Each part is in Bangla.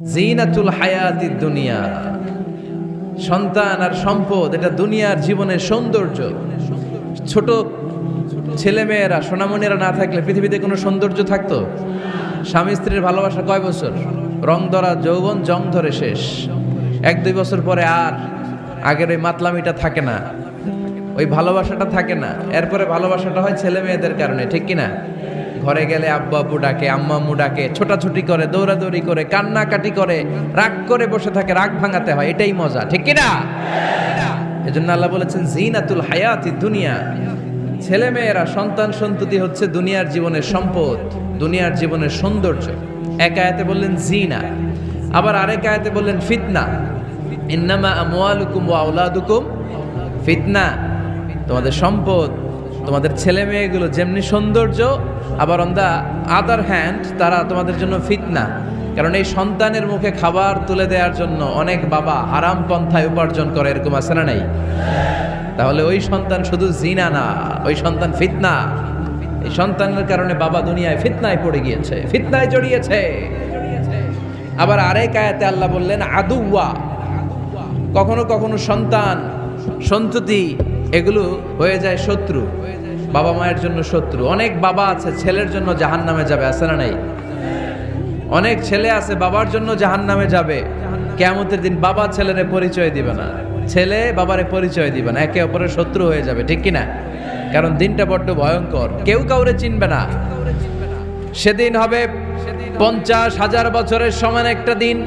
জিনাতুল হায়াতিদ দুনিয়া, সন্তান আর সম্পদ এটা দুনিয়ার জীবনের সৌন্দর্য। ছোট ছেলেমেয়েরা সোনামণিরা না থাকলে পৃথিবীতে কোনো সৌন্দর্য থাকতো? স্বামী স্ত্রীর ভালোবাসা কয় বছর? রং ধরা যৌবন জং ধরে শেষ। 1-2 বছর পরে আর আগের ওই মাতলামিটা থাকে না, ওই ভালোবাসাটা থাকে না। এরপরে ভালোবাসাটা হয় ছেলে মেয়েদের কারণে, ঠিক কিনা? ঘরে গেলে আব্বু আব্বু ডাকে, আম্মা আম্মু ডাকে, ছোটাছুটি করে, দৌড়াদৌড়ি করে, কান্নাকাটি করে, রাগ করে বসে থাকে, রাগ ভাঙাতে হয়, এটাই মজা, ঠিক কিনা? এজন্য আল্লাহ বলেছেন জিনাতুল হায়াতিদ দুনিয়া। ছেলে মেয়েরা, সন্তান সন্ততি হচ্ছে দুনিয়ার জীবনের সম্পদ, দুনিয়ার জীবনের সৌন্দর্য। এক আয়াতে বললেন জিনা, আবার আরেক আয়াতে বললেন ফিতনা। ইন্নামা আমওয়ালুকুম ওয়া আওলাদুকুম ফিতনা। তোমাদের সম্পদ, তোমাদের ছেলে মেয়েগুলো যেমনি সৌন্দর্য, আবার অন দ্য আদার হ্যান্ড তারা তোমাদের জন্য ফিতনা। কারণ এই সন্তানের মুখে খাবার তুলে দেওয়ার জন্য অনেক বাবা হারাম পন্থায় উপার্জন করে, এরকম আছে না নাই? তাহলে ওই সন্তান শুধু জিনা না, ওই সন্তান ফিতনা। এই সন্তানের কারণে বাবা দুনিয়ায় ফিতনায় পড়ে গিয়েছে, ফিতনায় জড়িয়েছে। আবার আরেক আয়াতে আল্লাহ বললেন আদুওয়া। কখনো কখনো সন্তান সন্ততি এগুলো হয়ে যায় শত্রু, বাবা মায়ের জন্য শত্রু। অনেক বাবা আছে ছেলের জন্য জাহান্নামে যাবে, আছে না নাই? অনেক ছেলে আছে বাবার জন্য জাহান্নামে যাবে। কিয়ামতের দিন বাবা ছেলেরে পরিচয় দিবে না, ছেলে বাবারে পরিচয় দিবে না, একে অপরের শত্রু হয়ে যাবে, ঠিক কিনা? কারণ দিনটা বড্ড ভয়ঙ্কর, কেউ কাউরে চিনবে না। সেদিন হবে 50,000 বছরের সমান একটা দিন।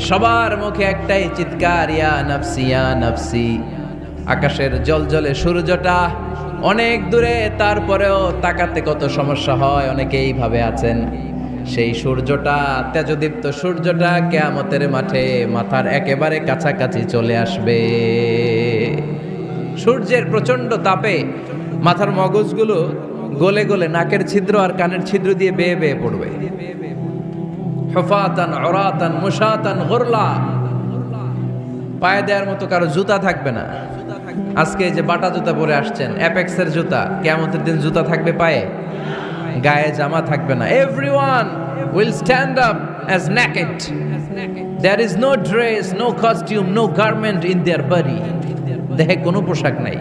সবার মুখে একটাই চিৎকার, ইয়া নাফসি ইয়া নাফসি। আকাশের জলজলে সূর্যটা অনেক দূরে, তারপরেও তাকাতে কত সমস্যা হয়। অনেকেই ভাবে আছেন সেই সূর্যটা, তেজদীপ্ত সূর্যটা কিয়ামতের মাঠে মাথার একেবারে কাছাকাছি চলে আসবে। সূর্যের প্রচন্ড তাপে মাথার মগজগুলো গলে গলে নাকের ছিদ্র আর কানের ছিদ্র দিয়ে বেয়ে বেয়ে পড়বে। হুফাতান উরাতান মুশাতান গুরলা। পায়ে দেওয়ার মতো কারো জুতা থাকবে না। আজকে এই যে বাটা জুতা পরে আসছেন, অ্যাপেক্সের জুতা, কিয়ামতের দিন জুতা থাকবে পায়ে, গায়ে জামা থাকবে না। Everyone will stand up as naked. There is no dress, no costume, no garment in their body. দেহে কোনো পোশাক নাই,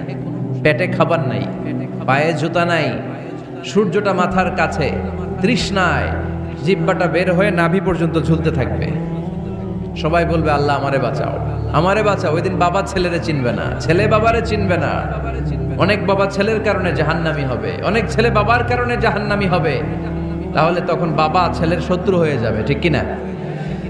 পেটে খাবার নাই, পায়ে জুতা নাই, সূর্যটা মাথার কাছে, তৃষ্ণায় জিহ্বাটা বের হয়ে নাভি পর্যন্ত ঝুলতে থাকবে। সবাই বলবে আল্লাহ আমারে বাঁচাও, আমারে বাঁচাও। ওই দিন বাবা ছেলেরে চিনবে না, ছেলে বাবারে চিনবে না। অনেক বাবা ছেলের কারণে জাহান্নামী হবে, অনেক ছেলে বাবার কারণে জাহান্নামী হবে। তাহলে তখন বাবা ছেলের শত্রু হয়ে যাবে, ঠিক কিনা?